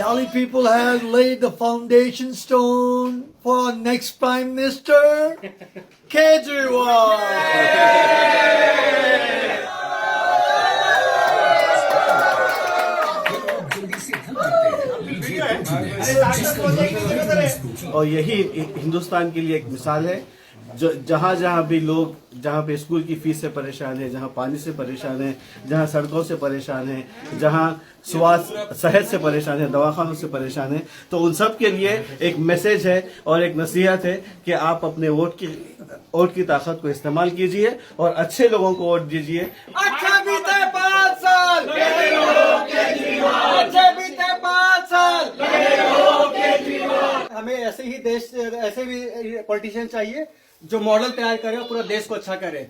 Delhi people have laid the foundation stone for our next Prime Minister, Kejriwal. और यही हिंदुस्तान के लिए एक मिसाल है। जहाँ जहाँ भी लोग, जहाँ पे स्कूल की फीस से परेशान है, जहाँ पानी से परेशान है, जहाँ सड़कों से परेशान है, जहाँ स्वास्थ्य सेहत से परेशान है, दवाखानों से परेशान है, तो उन सब के लिए एक मैसेज है और एक नसीहत है कि आप अपने वोट की ताकत को इस्तेमाल कीजिए और अच्छे लोगों को वोट दीजिए। अच्छा बीते 5 साल, अच्छे बीते 5 साल। हमें ऐसे ही देश, ऐसे भी पॉलिटिशियन चाहिए जो मॉडल तैयार करे और पूरा देश को अच्छा करे।